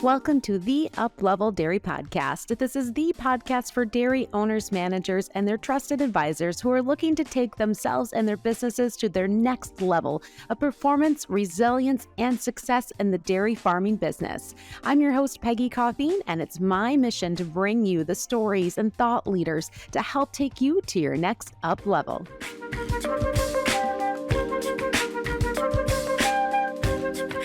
Welcome to the Upleveled Dairy Podcast. This is the podcast for dairy owners, managers, and their trusted advisors who are looking to take themselves and their businesses to their next level of performance, resilience, and success in the dairy farming business. I'm your host, Peggy Coffeen, and it's my mission to bring you the stories and thought leaders to help take you to your next up level.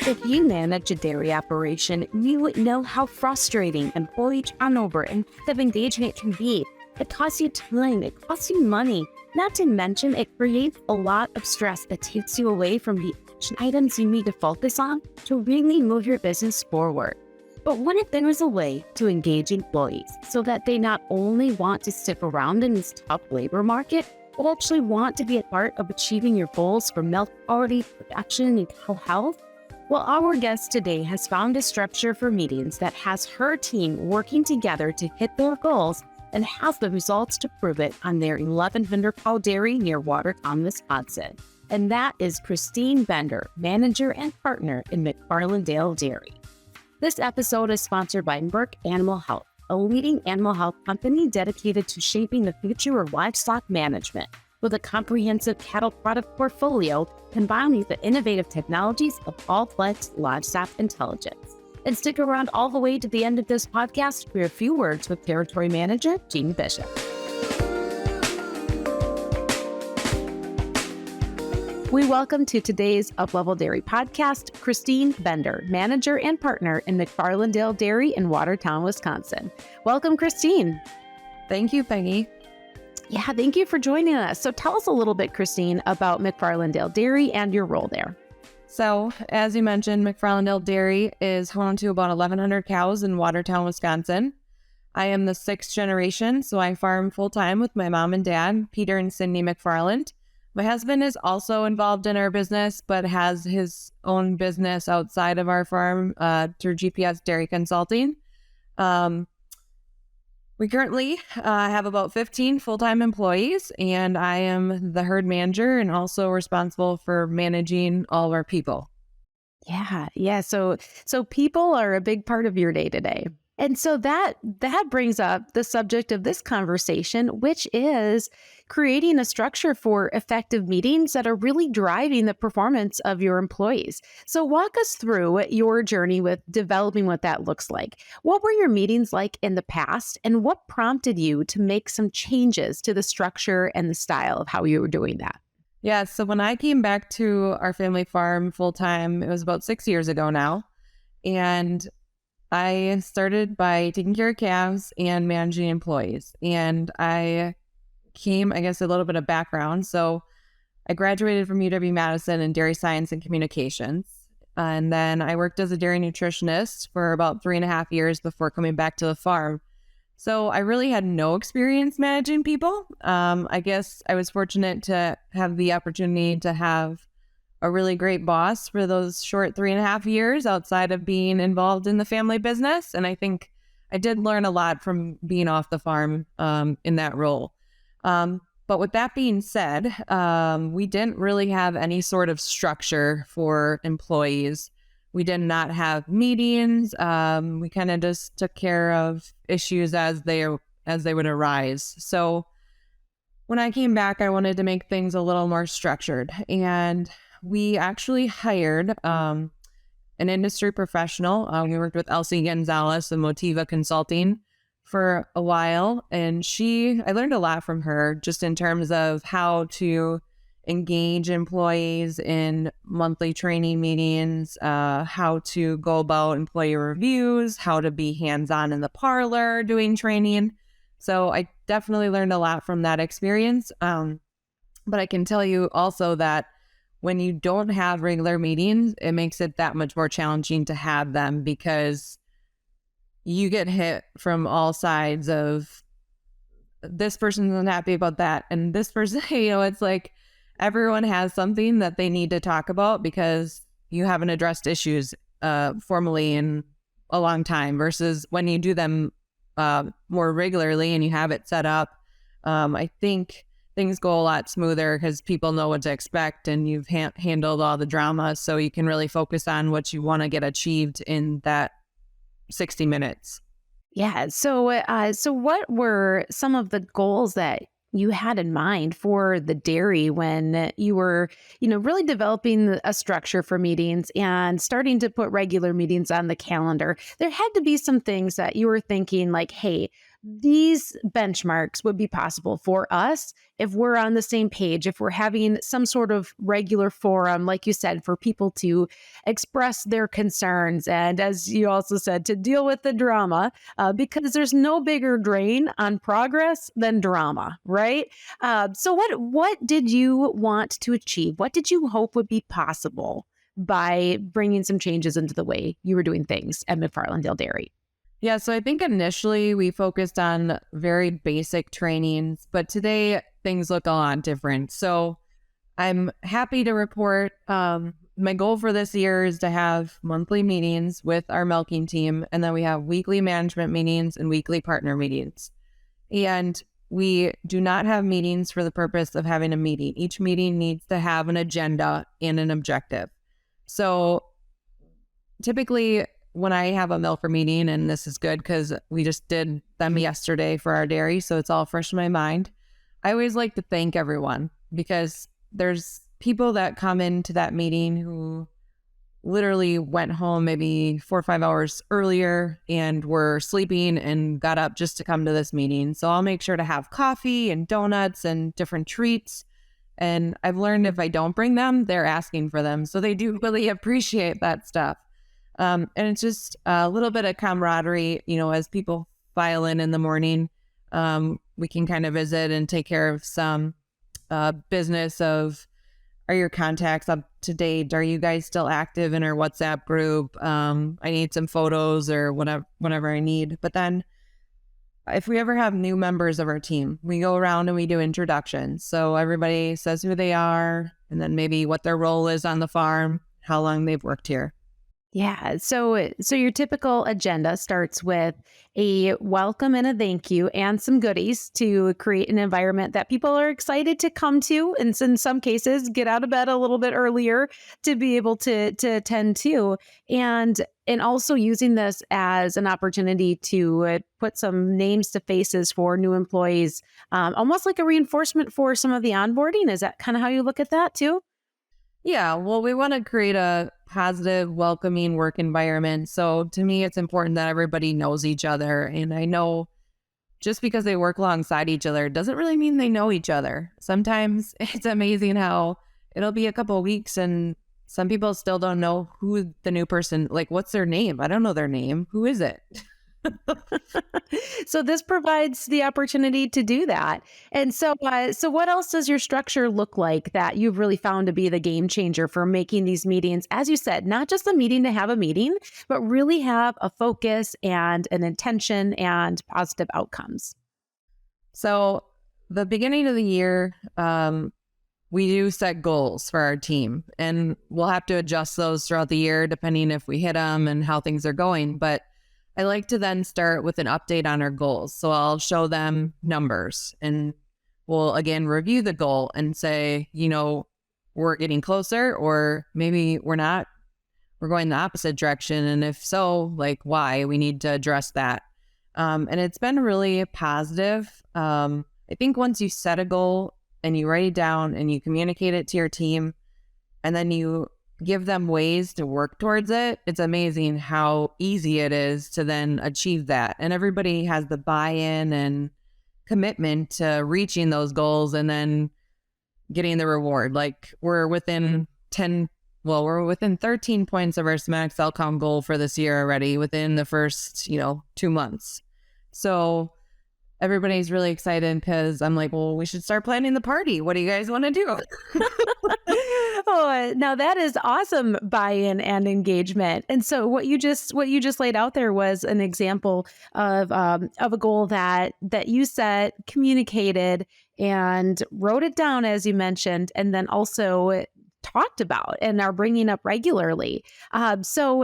If you manage a dairy operation, you would know how frustrating employee turnover and lack of engagement can be. It costs you time, it costs you money, not to mention it creates a lot of stress that takes you away from the action items you need to focus on to really move your business forward. But what if there was a way to engage employees so that they not only want to stick around in this tough labor market, but actually want to be a part of achieving your goals for milk quality, production, and cow health? Well, our guest today has found a structure for meetings that has her team working together to hit their goals and has the results to prove it on their 1,100 cow dairy near Watertown, Wisconsin. And that is Christine Bender, manager and partner in McFarlandale Dairy. This episode is sponsored by Merck Animal Health, a leading animal health company dedicated to shaping the future of livestock management. With a comprehensive cattle product portfolio combining the innovative technologies of Allflex Livestock Intelligence. And stick around all the way to the end of this podcast for a few words with Territory Manager Jeannie Bishop. We welcome to today's Upleveled Dairy Podcast, Christine Bender, manager and partner in McFarlandale Dairy in Watertown, Wisconsin. Welcome, Christine. Thank you, Peggy. Yeah, thank you for joining us. So tell us a little bit, Christine, about McFarlandale Dairy and your role there. So, as you mentioned, McFarlandale Dairy is home to about 1,100 cows in Watertown, Wisconsin. I am the sixth generation, so I farm full-time with my mom and dad, Peter and Cindy McFarland. My husband is also involved in our business, but has his own business outside of our farm through GPS Dairy Consulting. We currently have about 15 full-time employees, and I am the herd manager and also responsible for managing all of our people. Yeah. So people are a big part of your day-to-day. And so that brings up the subject of this conversation, which is creating a structure for effective meetings that are really driving the performance of your employees. So walk us through your journey with developing what that looks like. What were your meetings like in the past, and what prompted you to make some changes to the structure and the style of how you were doing that? Yeah, so when I came back to our family farm full-time, it was about 6 years ago now, and I started by taking care of calves and managing employees. And I came, I guess, a little bit of background. So I graduated from UW-Madison in dairy science and communications. And then I worked as a dairy nutritionist for about 3.5 years before coming back to the farm. So I really had no experience managing people. I guess I was fortunate to have the opportunity to have a really great boss for those short 3.5 years outside of being involved in the family business. And I think I did learn a lot from being off the farm in that role. But with that being said, we didn't really have any sort of structure for employees. We did not have meetings. We kind of just took care of issues as they would arise. So when I came back, I wanted to make things a little more structured, and we actually hired an industry professional. We worked with Elsie Gonzalez and Motiva Consulting for a while, and I learned a lot from her just in terms of how to engage employees in monthly training meetings, how to go about employee reviews, how to be hands-on in the parlor doing training. So I definitely learned a lot from that experience. But I can tell you also that when you don't have regular meetings, it makes it that much more challenging to have them, because you get hit from all sides of this person's unhappy about that, and this person, it's like everyone has something that they need to talk about because you haven't addressed issues formally in a long time, versus when you do them more regularly and you have it set up. I think things go a lot smoother because people know what to expect, and you've handled all the drama, so you can really focus on what you want to get achieved in that 60 minutes. Yeah. So what were some of the goals that you had in mind for the dairy when you were, really developing a structure for meetings and starting to put regular meetings on the calendar? There had to be some things that you were thinking like, hey, these benchmarks would be possible for us if we're on the same page, if we're having some sort of regular forum, like you said, for people to express their concerns. And as you also said, to deal with the drama because there's no bigger drain on progress than drama, right? So what did you want to achieve? What did you hope would be possible by bringing some changes into the way you were doing things at McFarlandale Dairy? Yeah, so I think initially we focused on very basic trainings, but today things look a lot different. So I'm happy to report my goal for this year is to have monthly meetings with our milking team, and then we have weekly management meetings and weekly partner meetings. And we do not have meetings for the purpose of having a meeting. Each meeting needs to have an agenda and an objective. So typically when I have a milker meeting, and this is good because we just did them yesterday for our dairy, so it's all fresh in my mind, I always like to thank everyone because there's people that come into that meeting who literally went home maybe 4 or 5 hours earlier and were sleeping and got up just to come to this meeting. So I'll make sure to have coffee and donuts and different treats. And I've learned if I don't bring them, they're asking for them. So they do really appreciate that stuff. And it's just a little bit of camaraderie, as people file in the morning, we can kind of visit and take care of some business of, are your contacts up to date? Are you guys still active in our WhatsApp group? I need some photos or whatever I need. But then if we ever have new members of our team, we go around and we do introductions. So everybody says who they are and then maybe what their role is on the farm, how long they've worked here. Yeah. So your typical agenda starts with a welcome and a thank you and some goodies to create an environment that people are excited to come to. And in some cases, get out of bed a little bit earlier to be able to attend to. And also using this as an opportunity to put some names to faces for new employees, almost like a reinforcement for some of the onboarding. Is that kind of how you look at that too? Yeah, well, we want to create a positive, welcoming work environment. So to me, it's important that everybody knows each other. And I know just because they work alongside each other doesn't really mean they know each other. Sometimes it's amazing how it'll be a couple of weeks and some people still don't know who the new person, like, what's their name? I don't know their name. Who is it? So this provides the opportunity to do that. And so what else does your structure look like that you've really found to be the game changer for making these meetings? As you said, not just a meeting to have a meeting, but really have a focus and an intention and positive outcomes. So the beginning of the year, we do set goals for our team, and we'll have to adjust those throughout the year depending if we hit them and how things are going. But I like to then start with an update on our goals. So I'll show them numbers and we'll again review the goal and say, we're getting closer or maybe we're not, we're going the opposite direction. And if so, like why? We need to address that. And it's been really positive. I think once you set a goal and you write it down and you communicate it to your team and then you give them ways to work towards it, it's amazing how easy it is to then achieve that. And everybody has the buy-in and commitment to reaching those goals and then getting the reward. Like we're within 13 points of our somatic cell count goal for this year already within the first, 2 months. So everybody's really excited because I'm like, well, we should start planning the party. What do you guys want to do? Oh, now that is awesome buy-in and engagement. And so what you just laid out there was an example of a goal that you set, communicated, and wrote it down as you mentioned, and then also talked about and are bringing up regularly. So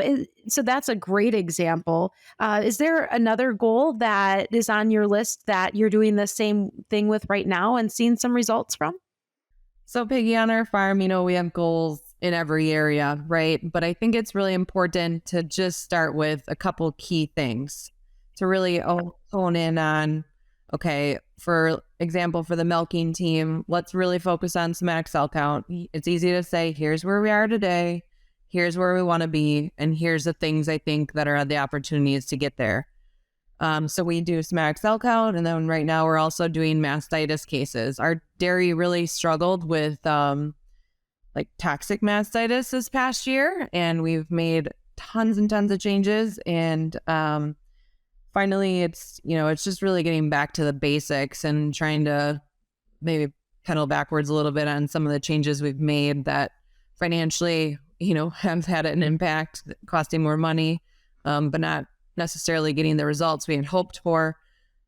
that's a great example. Is there another goal that is on your list that you're doing the same thing with right now and seeing some results from? So Piggy, on our farm, we have goals in every area, right? But I think it's really important to just start with a couple key things to really hone in on, okay, for example, for the milking team, let's really focus on somatic cell count. It's easy to say, here's where we are today, here's where we want to be, and here's the things I think that are the opportunities to get there. So we do somatic cell count, and then right now we're also doing mastitis cases. Our dairy really struggled with like toxic mastitis this past year, and we've made tons and tons of changes. And finally, it's just really getting back to the basics and trying to maybe pedal backwards a little bit on some of the changes we've made that financially, have had an impact, costing more money, but not necessarily getting the results we had hoped for.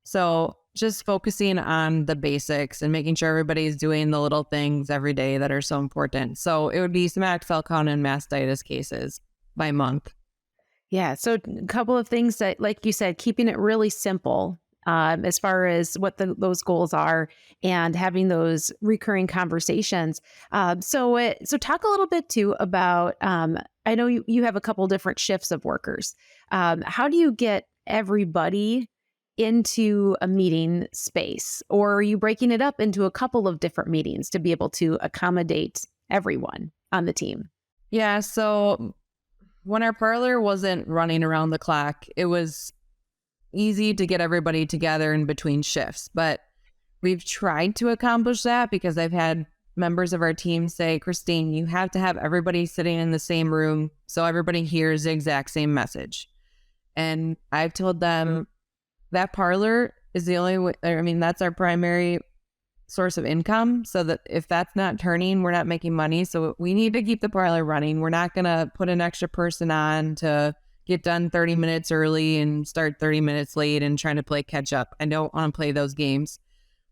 So just focusing on the basics and making sure everybody's doing the little things every day that are so important. So it would be somatic cell count and mastitis cases by month. Yeah. So a couple of things that, like you said, keeping it really simple as far as what those goals are and having those recurring conversations. So talk a little bit too about, I know you have a couple different shifts of workers. How do you get everybody into a meeting space, or are you breaking it up into a couple of different meetings to be able to accommodate everyone on the team? Yeah. So when our parlor wasn't running around the clock, it was easy to get everybody together in between shifts, but we've tried to accomplish that because I've had members of our team say, Christine, you have to have everybody sitting in the same room so everybody hears the exact same message. And I've told them that parlor is the only way, that's our primary source of income. So that if that's not turning, we're not making money. So we need to keep the parlor running. We're not going to put an extra person on to get done 30 minutes early and start 30 minutes late and trying to play catch up. I don't want to play those games.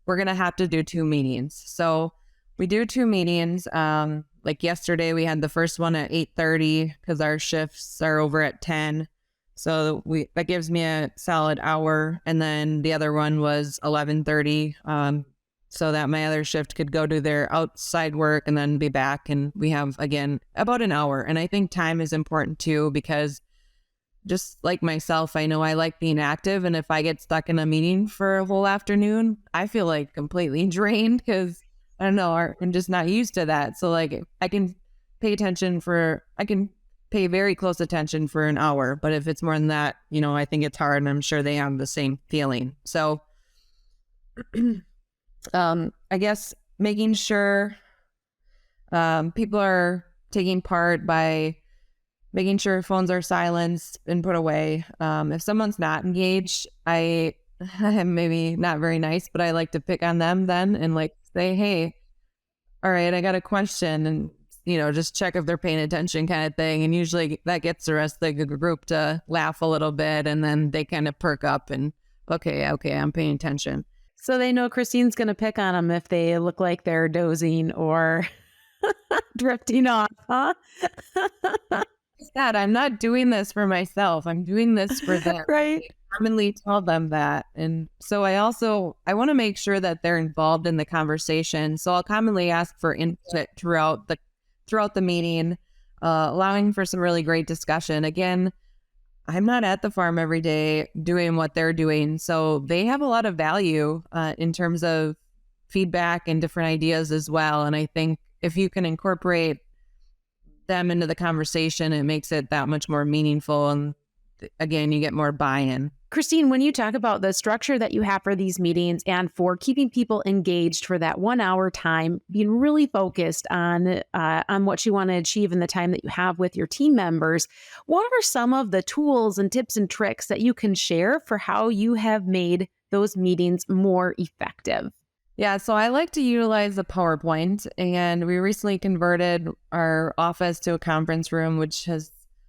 We're going to have to do 2 meetings. So we do 2 meetings. Like yesterday, we had the first one at 8:30 because our shifts are over at 10. So that gives me a solid hour. And then the other one was 11:30. So that my other shift could go do their outside work and then be back. And we have, again, about an hour. And I think time is important too, because just like myself, I know I like being active. And if I get stuck in a meeting for a whole afternoon, I feel like completely drained because I don't know, I'm just not used to that. So like I can pay very close attention for an hour. But if it's more than that, I think it's hard, and I'm sure they have the same feeling. So I guess making sure people are taking part by making sure phones are silenced and put away. If someone's not engaged, I'm maybe not very nice, but I like to pick on them then and like say, hey, all right, I got a question, and just check if they're paying attention kind of thing. And usually that gets the rest of the group to laugh a little bit, and then they kind of perk up and okay, I'm paying attention. So they know Christine's going to pick on them if they look like they're dozing or drifting off, huh? Dad, I'm not doing this for myself. I'm doing this for them. Right. I commonly tell them that. And so I want to make sure that they're involved in the conversation. So I'll commonly ask for input throughout the meeting, allowing for some really great discussion. Again, I'm not at the farm every day doing what they're doing. So they have a lot of value in terms of feedback and different ideas as well. And I think if you can incorporate them into the conversation, it makes it that much more meaningful. And again, you get more buy-in. Christine, when you talk about the structure that you have for these meetings and for keeping people engaged for that 1 hour time, being really focused on what you want to achieve in the time that you have with your team members, what are some of the tools and tips and tricks that you can share for how you have made those meetings more effective? Yeah, so I like to utilize the PowerPoint, and we recently converted our office to a conference room,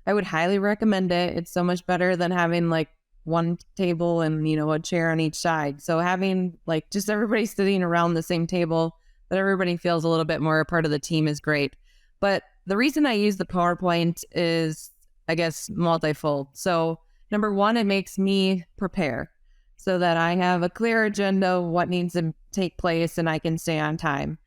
I would highly recommend it. It's so much better than having like one table and, a chair on each side. So having like just everybody sitting around the same table that everybody feels a little bit more a part of the team is great. But the reason I use the PowerPoint is, I guess, multifold. So number one, it makes me prepare so that I have a clear agenda of what needs to take place and I can stay on time.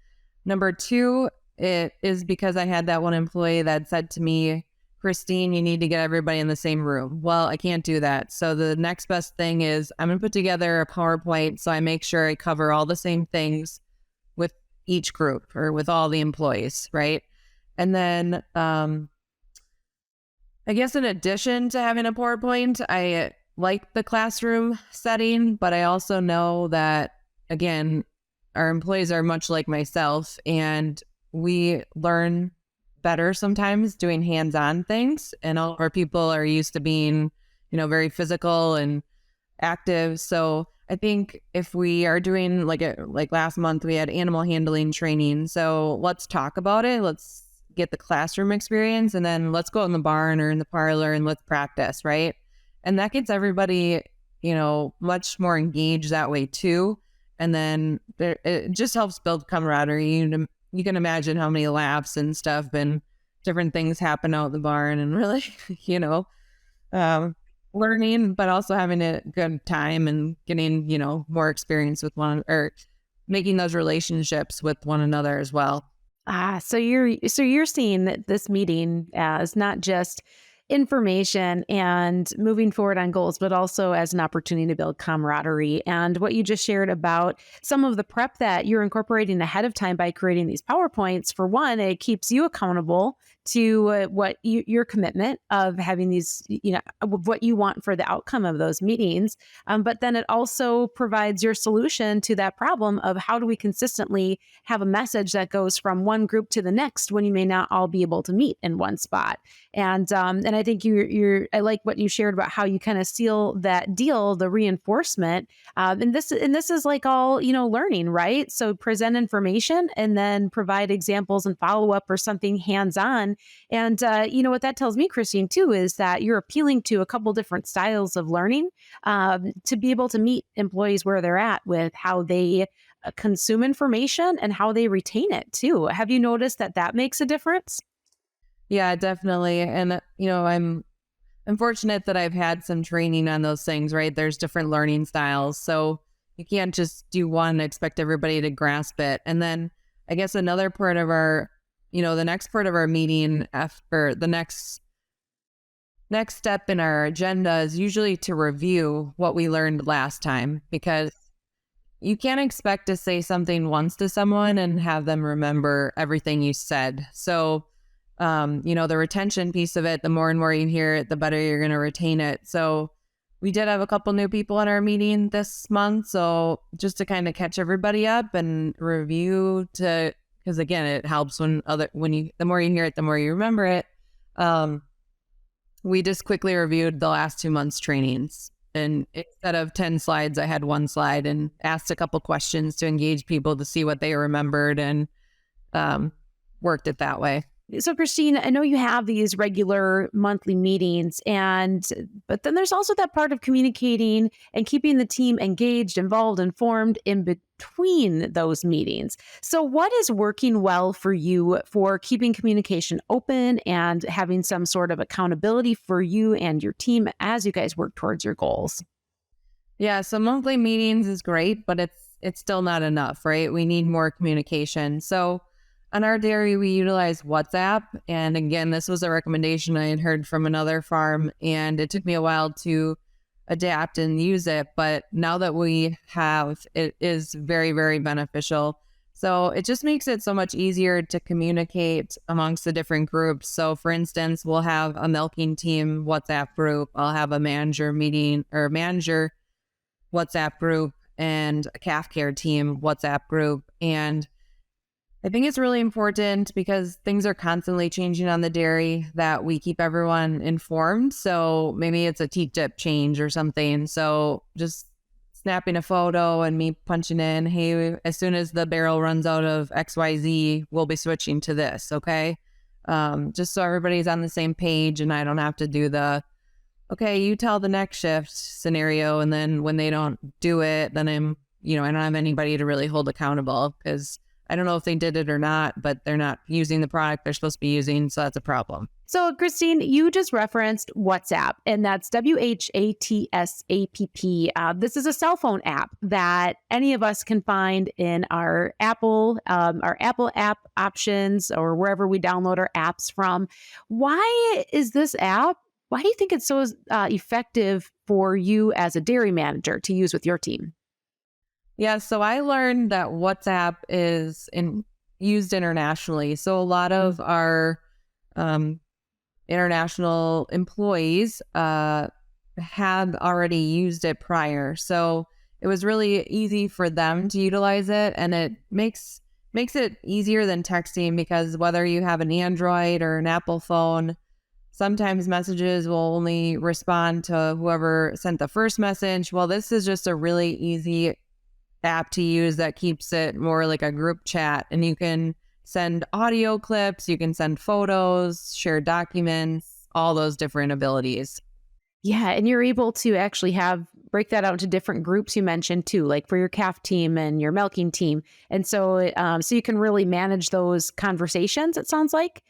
Number two, it is because I had that one employee that said to me, Christine, you need to get everybody in the same room. Well, I can't do that. So the next best thing is I'm going to put together a PowerPoint so I make sure I cover all the same things with each group or with all the employees, right? And then I guess in addition to having a PowerPoint, I like the classroom setting, but I also know that, again, our employees are much like myself, and we learn better sometimes doing hands-on things. And all of our people are used to being, very physical and active. So I think if we are doing like last month, we had animal handling training. So let's talk about it. Let's get the classroom experience, and then let's go in the barn or in the parlor and let's practice, right? And that gets everybody, much more engaged that way too. And then it just helps build camaraderie. You can imagine how many laughs and stuff and different things happen out in the barn, and really, learning, but also having a good time and getting, more experience with or making those relationships with one another as well. So you're seeing that this meeting as not just information and moving forward on goals, but also as an opportunity to build camaraderie. And what you just shared about some of the prep that you're incorporating ahead of time by creating these PowerPoints, for one, it keeps you accountable to your commitment of having these, what you want for the outcome of those meetings. But then it also provides your solution to that problem of how do we consistently have a message that goes from one group to the next when you may not all be able to meet in one spot. And I think I like what you shared about how you kind of seal that deal, the reinforcement. And this is like all, learning, right? So present information and then provide examples and follow up or something hands-on. And what that tells me, Christine, too, is that you're appealing to a couple different styles of learning to be able to meet employees where they're at with how they consume information and how they retain it too. Have you noticed that makes a difference? Yeah, definitely. And, I'm fortunate that I've had some training on those things, right? There's different learning styles. So you can't just do one and expect everybody to grasp it. And then I guess another part of our, the next part of our meeting after the next step in our agenda is usually to review what we learned last time, because you can't expect to say something once to someone and have them remember everything you said. So the retention piece of it, the more and more you hear it, the better you're going to retain it. So we did have a couple new people in our meeting this month. So just to kind of catch everybody up and review because again, it helps the more you hear it, the more you remember it. We just quickly reviewed the last 2 months trainings, and instead of 10 slides, I had one slide and asked a couple questions to engage people to see what they remembered, and worked it that way. So, Christine, I know you have these regular monthly meetings, but then there's also that part of communicating and keeping the team engaged, involved, informed in between those meetings. So what is working well for you for keeping communication open and having some sort of accountability for you and your team as you guys work towards your goals? Yeah, so monthly meetings is great, but it's still not enough, right? We need more communication. So on our dairy, we utilize WhatsApp. And again, this was a recommendation I had heard from another farm, and it took me a while to adapt and use it. But now that we have, it is very, very beneficial. So it just makes it so much easier to communicate amongst the different groups. So for instance, we'll have a milking team WhatsApp group. I'll have a manager WhatsApp group and a calf care team WhatsApp group. And I think it's really important because things are constantly changing on the dairy that we keep everyone informed. So maybe it's a T-tip change or something. So just snapping a photo and me punching in, hey, as soon as the barrel runs out of XYZ, we'll be switching to this, okay? Just so everybody's on the same page and I don't have to do the, okay, you tell the next shift scenario. And then when they don't do it, then I don't have anybody to really hold accountable because I don't know if they did it or not, but they're not using the product they're supposed to be using. So that's a problem. So, Christine, you just referenced WhatsApp, and that's WHATSAPP. This is a cell phone app that any of us can find in our Apple app options or wherever we download our apps from. Why is this app? Why do you think it's so effective for you as a dairy manager to use with your team? Yeah, so I learned that WhatsApp is used internationally. So a lot of our international employees had already used it prior. So it was really easy for them to utilize it, and it makes it easier than texting, because whether you have an Android or an Apple phone, sometimes messages will only respond to whoever sent the first message. Well, this is just a really easy app to use that keeps it more like a group chat, and you can send audio clips, you can send photos, share documents, all those different abilities. Yeah, and you're able to actually break that out into different groups you mentioned too, like for your calf team and your milking team. And so you can really manage those conversations, it sounds like.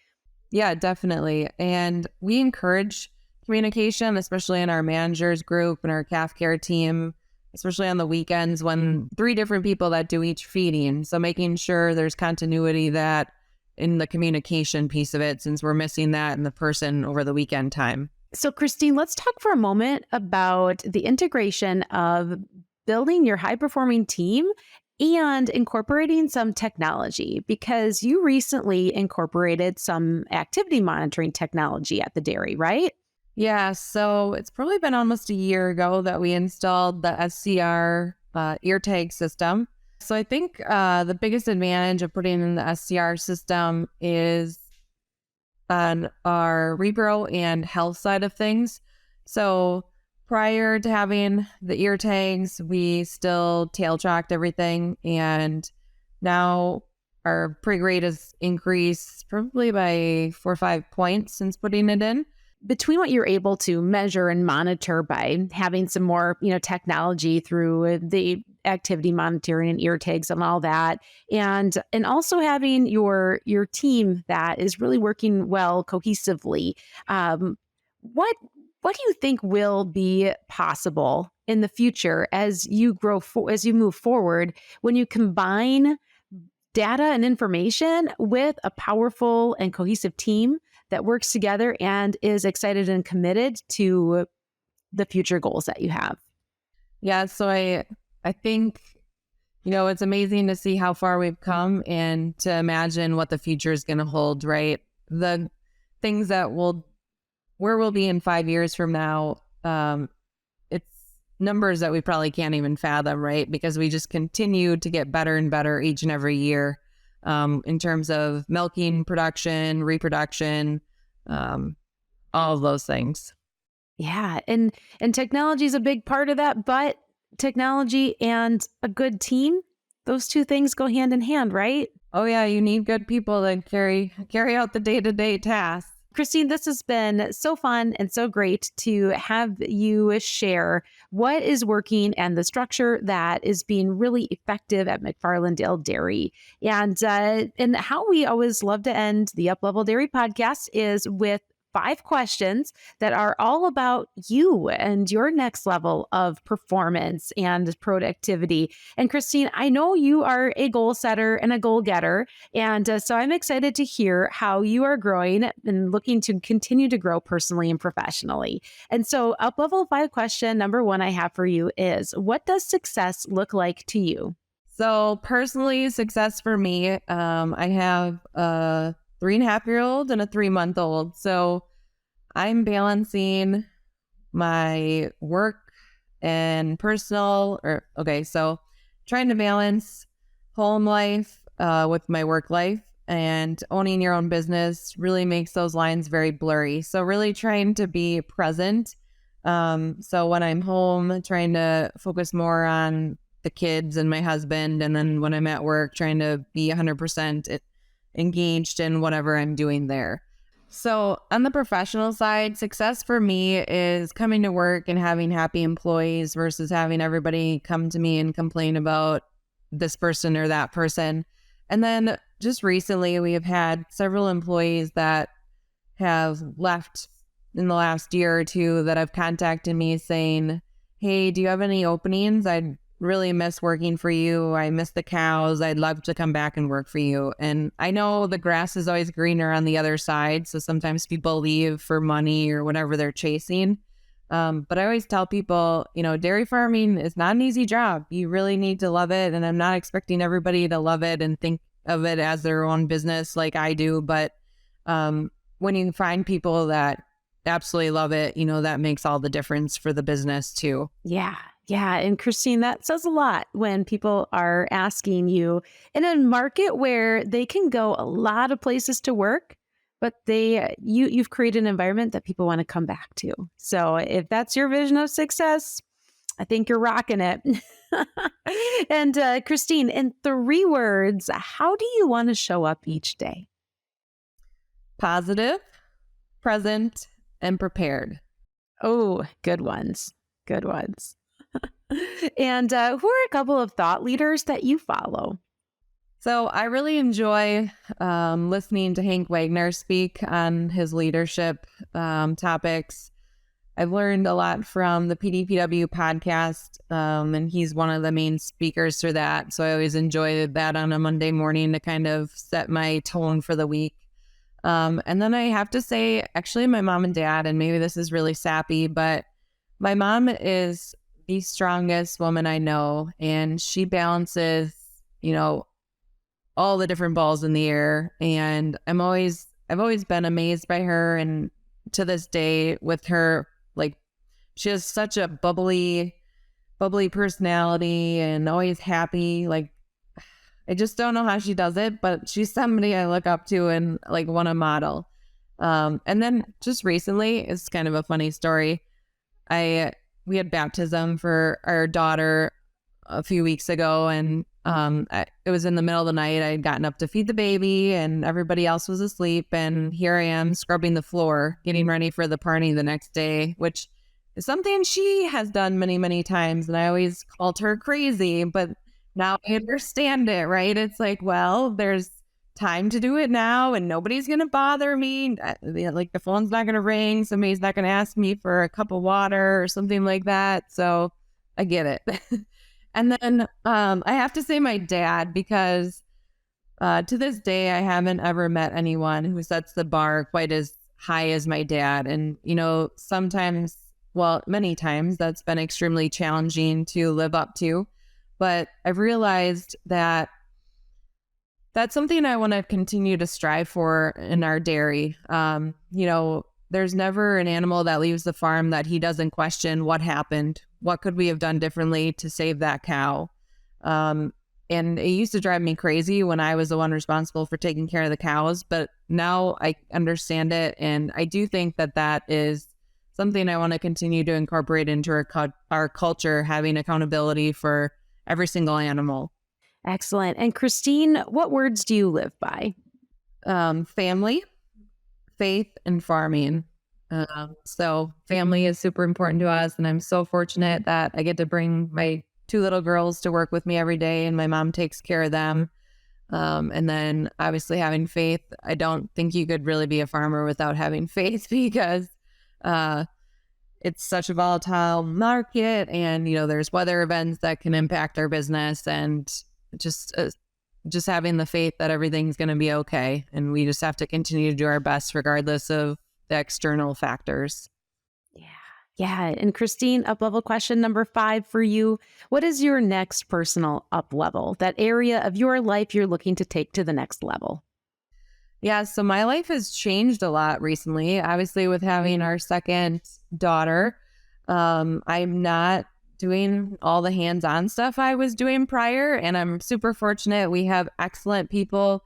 Yeah, definitely. And we encourage communication, especially in our managers group and our calf care team, especially on the weekends when 3 different people that do each feeding. So making sure there's continuity that in the communication piece of it, since we're missing that in the person over the weekend time. So, Christine, let's talk for a moment about the integration of building your high-performing team and incorporating some technology, because you recently incorporated some activity monitoring technology at the dairy, right? Yeah, so it's probably been almost a year ago that we installed the SCR ear tag system. So I think the biggest advantage of putting in the SCR system is on our regrow and health side of things. So prior to having the ear tags, we still tail tracked everything, and now our prig rate has increased probably by 4 or 5 points since putting it in. Between what you're able to measure and monitor by having some more, technology through the activity monitoring and ear tags and all that, and also having your team that is really working well cohesively, what do you think will be possible in the future as you as you move forward, when you combine data and information with a powerful and cohesive team that works together and is excited and committed to the future goals that you have? Yeah, so I think, it's amazing to see how far we've come and to imagine what the future is going to hold, right? The things where we'll be in 5 years from now, it's numbers that we probably can't even fathom, right? Because we just continue to get better and better each and every year, in terms of milking production, reproduction, all of those things. Yeah, and technology is a big part of that, but technology and a good team, those two things go hand in hand, right? Oh yeah, you need good people that carry out the day-to-day tasks. Christine, this has been so fun and so great to have you share what is working and the structure that is being really effective at McFarlandale Dairy. And how we always love to end the Upleveled Dairy podcast is with 5 questions that are all about you and your next level of performance and productivity. And Christine, I know you are a goal setter and a goal getter. And so I'm excited to hear how you are growing and looking to continue to grow personally and professionally. And so Uplevel 5 question number 1 I have for you is, what does success look like to you? So personally, success for me, I have a 3.5-year-old and a 3-month-old. So I'm balancing my work and personal, so trying to balance home life with my work life, and owning your own business really makes those lines very blurry. So really trying to be present. So when I'm home, trying to focus more on the kids and my husband. And then when I'm at work, trying to be 100% engaged in whatever I'm doing there. So on the professional side, success for me is coming to work and having happy employees versus having everybody come to me and complain about this person or that person. And then just recently, we have had several employees that have left in the last year or two that have contacted me saying, hey, do you have any openings? I'd really miss working for you. I miss the cows. I'd love to come back and work for you. And I know the grass is always greener on the other side. So sometimes people leave for money or whatever they're chasing. But I always tell people, dairy farming is not an easy job. You really need to love it. And I'm not expecting everybody to love it and think of it as their own business like I do. But when you find people that absolutely love it, that makes all the difference for the business too. Yeah. Yeah. And Christine, that says a lot when people are asking you in a market where they can go a lot of places to work, but you've created an environment that people want to come back to. So if that's your vision of success, I think you're rocking it. And Christine, in 3 words, how do you want to show up each day? Positive, present, and prepared. Oh, good ones. Good ones. And who are a couple of thought leaders that you follow? So I really enjoy listening to Hank Wagner speak on his leadership topics. I've learned a lot from the PDPW podcast, and he's one of the main speakers for that. So I always enjoy that on a Monday morning to kind of set my tone for the week. And then I have to say, actually, my mom and dad, and maybe this is really sappy, but my mom is the strongest woman I know, and she balances, all the different balls in the air. And I've always been amazed by her. And to this day with her, like, she has such a bubbly personality and always happy. Like, I just don't know how she does it, but she's somebody I look up to and like want to model. And then just recently, it's kind of a funny story. We had baptism for our daughter a few weeks ago, and it was in the middle of the night. I had gotten up to feed the baby and everybody else was asleep, and here I am scrubbing the floor, getting ready for the party the next day, which is something she has done many, many times, and I always called her crazy, but now I understand it, right? It's like, well, there's time to do it now and nobody's going to bother me. Like, the phone's not going to ring. Somebody's not going to ask me for a cup of water or something like that. So I get it. And then I have to say my dad, because to this day, I haven't ever met anyone who sets the bar quite as high as my dad. And, sometimes, well, many times that's been extremely challenging to live up to. But I've realized that that's something I want to continue to strive for in our dairy. There's never an animal that leaves the farm that he doesn't question what happened. What could we have done differently to save that cow? And it used to drive me crazy when I was the one responsible for taking care of the cows. But now I understand it. And I do think that that is something I want to continue to incorporate into our culture, having accountability for every single animal. Excellent. And Christine, what words do you live by? Family, faith, and farming. So family is super important to us. And I'm so fortunate that I get to bring my 2 little girls to work with me every day, and my mom takes care of them. And then obviously having faith. I don't think you could really be a farmer without having faith, because it's such a volatile market, and, there's weather events that can impact our business, and just having the faith that everything's going to be okay. And we just have to continue to do our best regardless of the external factors. Yeah. And Christine, up level question number 5 for you. What is your next personal up level, that area of your life you're looking to take to the next level? Yeah, so my life has changed a lot recently. Obviously, with having our second daughter, I'm not doing all the hands-on stuff I was doing prior, and I'm super fortunate. We have excellent people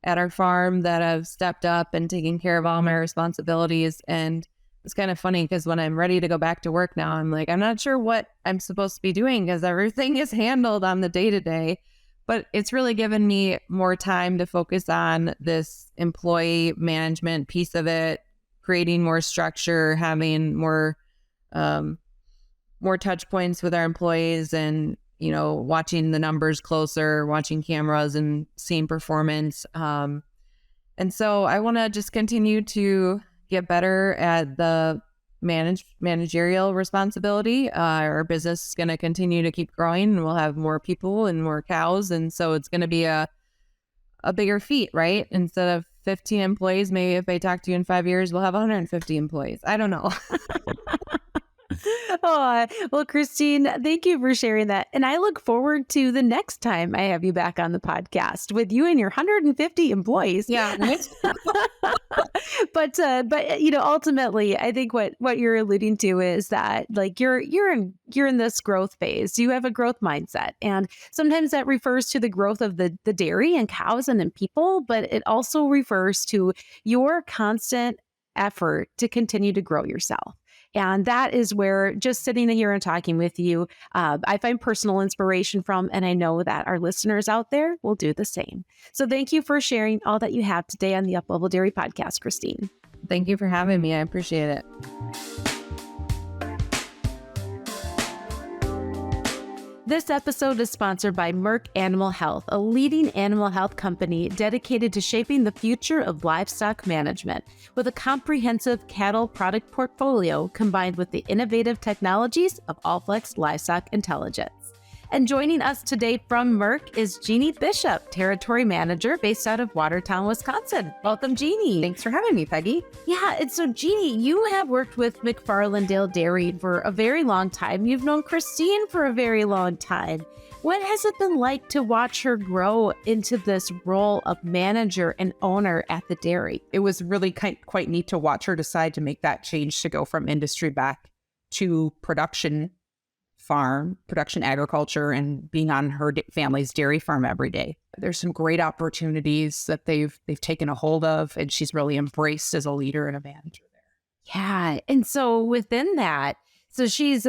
at our farm that have stepped up and taken care of all my responsibilities. And it's kind of funny because when I'm ready to go back to work now, I'm like, I'm not sure what I'm supposed to be doing because everything is handled on the day-to-day. But it's really given me more time to focus on this employee management piece of it, creating more structure, having more touch points with our employees, and, watching the numbers closer, watching cameras and seeing performance. And so I want to just continue to get better at the managerial responsibility. Our business is going to continue to keep growing, and we'll have more people and more cows. And so it's going to be a bigger feat, right? Instead of 15 employees, maybe if I talk to you in 5 years, we'll have 150 employees. I don't know. Oh, well, Christine, thank you for sharing that. And I look forward to the next time I have you back on the podcast with you and your 150 employees. Yeah. But ultimately, I think what you're alluding to is that like you're in this growth phase. You have a growth mindset, and sometimes that refers to the growth of the dairy and cows and in people, but it also refers to your constant effort to continue to grow yourself. And that is where just sitting here and talking with you, I find personal inspiration from, and I know that our listeners out there will do the same. So thank you for sharing all that you have today on the Upleveled Dairy podcast, Christine. Thank you for having me. I appreciate it. This episode is sponsored by Merck Animal Health, a leading animal health company dedicated to shaping the future of livestock management with a comprehensive cattle product portfolio combined with the innovative technologies of Allflex Livestock Intelligence. And joining us today from Merck is Jeannie Bishop, Territory Manager based out of Watertown, Wisconsin. Welcome, Jeannie. Thanks for having me, Peggy. Yeah, and so Jeannie, you have worked with McFarlandale Dairy for a very long time. You've known Christine for a very long time. What has it been like to watch her grow into this role of manager and owner at the dairy? It was really quite neat to watch her decide to make that change to go from industry back to production agriculture, and being on her family's dairy farm every day. There's some great opportunities that they've taken a hold of, and she's really embraced as a leader and a manager there. Yeah. And so within that, so she's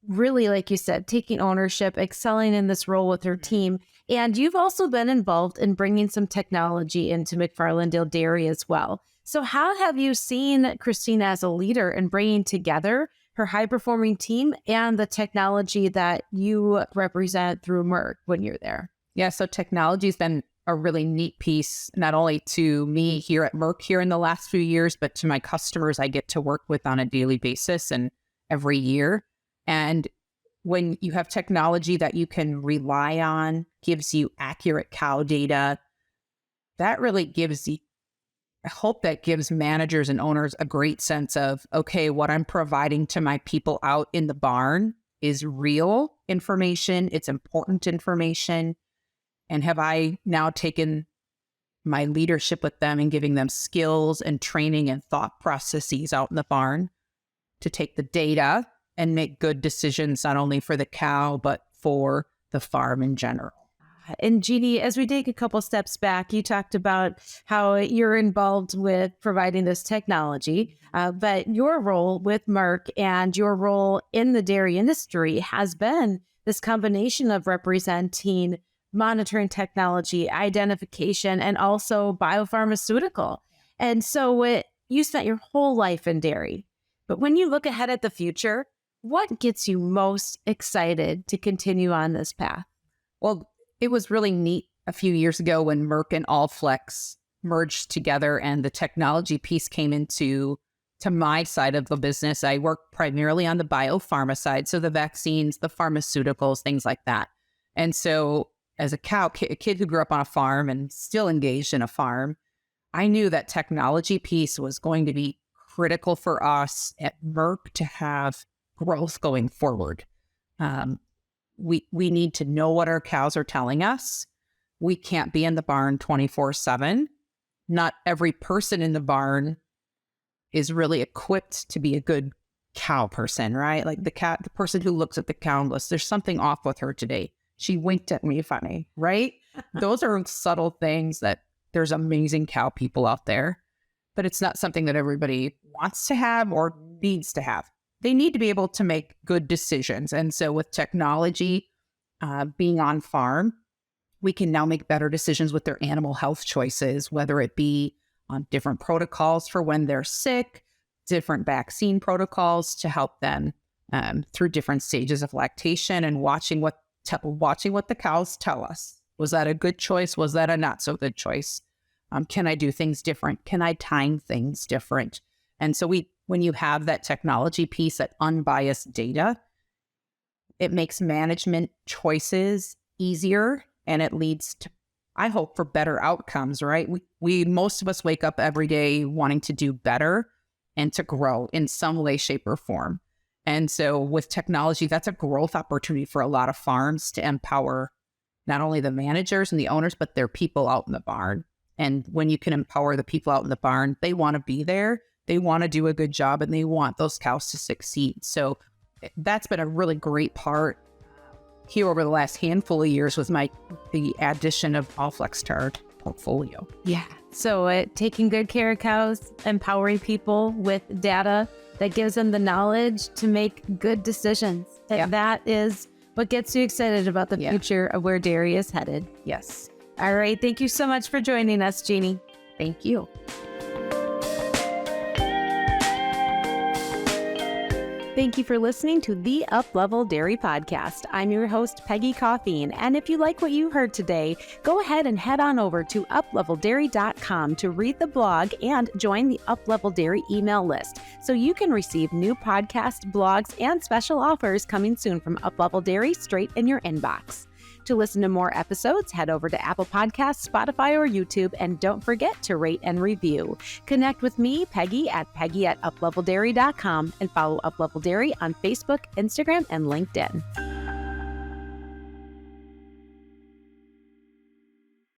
really, like you said, taking ownership, excelling in this role with her team. And you've also been involved in bringing some technology into McFarlandale Dairy as well. So how have you seen Christine as a leader in bringing together her high-performing team and the technology that you represent through Merck when you're there? Yeah, so technology has been a really neat piece, not only to me here at Merck here in the last few years, but to my customers I get to work with on a daily basis and every year. And when you have technology that you can rely on, gives you accurate cow data, that really gives I hope that gives managers and owners a great sense of, okay, what I'm providing to my people out in the barn is real information. It's important information. And have I now taken my leadership with them and giving them skills and training and thought processes out in the barn to take the data and make good decisions, not only for the cow, but for the farm in general. And Jeannie, as we take a couple steps back, you talked about how you're involved with providing this technology, but your role with Merck and your role in the dairy industry has been this combination of representing monitoring technology, identification, and also biopharmaceutical. And so you spent your whole life in dairy. But when you look ahead at the future, what gets you most excited to continue on this path? Well, it was really neat a few years ago when Merck and Allflex merged together and the technology piece came into my side of the business. I work primarily on the biopharma side, so the vaccines, the pharmaceuticals, things like that. And so as a kid who grew up on a farm and still engaged in a farm, I knew that technology piece was going to be critical for us at Merck to have growth going forward. We need to know what our cows are telling us. We can't be in the barn 24/7. Not every person in the barn is really equipped to be a good cow person, right? Like the person who looks at the cow list, there's something off with her today. She winked at me funny, right? Those are subtle things that there's amazing cow people out there, but it's not something that everybody wants to have or needs to have. They need to be able to make good decisions. And so with technology being on farm, we can now make better decisions with their animal health choices, whether it be on different protocols for when they're sick, different vaccine protocols to help them through different stages of lactation, and watching what watching what the cows tell us. Was that a good choice? Was that a not so good choice? Can I do things different? Can I time things different? And so when you have that technology piece, that unbiased data, it makes management choices easier, and it leads to, I hope, for better outcomes, right? We most of us wake up every day wanting to do better and to grow in some way, shape, or form. And so with technology, that's a growth opportunity for a lot of farms to empower not only the managers and the owners, but their people out in the barn. And when you can empower the people out in the barn, they want to be there, they want to do a good job, and they want those cows to succeed. So that's been a really great part here over the last handful of years with the addition of Allflex to our portfolio. Yeah. So taking good care of cows, empowering people with data that gives them the knowledge to make good decisions. And that is what gets you excited about the future of where dairy is headed. Yes. All right. Thank you so much for joining us, Jeannie. Thank you. Thank you for listening to the Upleveled Dairy Podcast. I'm your host, Peggy Coffeen. And if you like what you heard today, go ahead and head on over to upleveldairy.com to read the blog and join the Upleveled Dairy email list so you can receive new podcasts, blogs, and special offers coming soon from Upleveled Dairy straight in your inbox. To listen to more episodes, head over to Apple Podcasts, Spotify, or YouTube, and don't forget to rate and review. Connect with me, Peggy at upleveldairy.com, and follow Upleveled Dairy on Facebook, Instagram, and LinkedIn.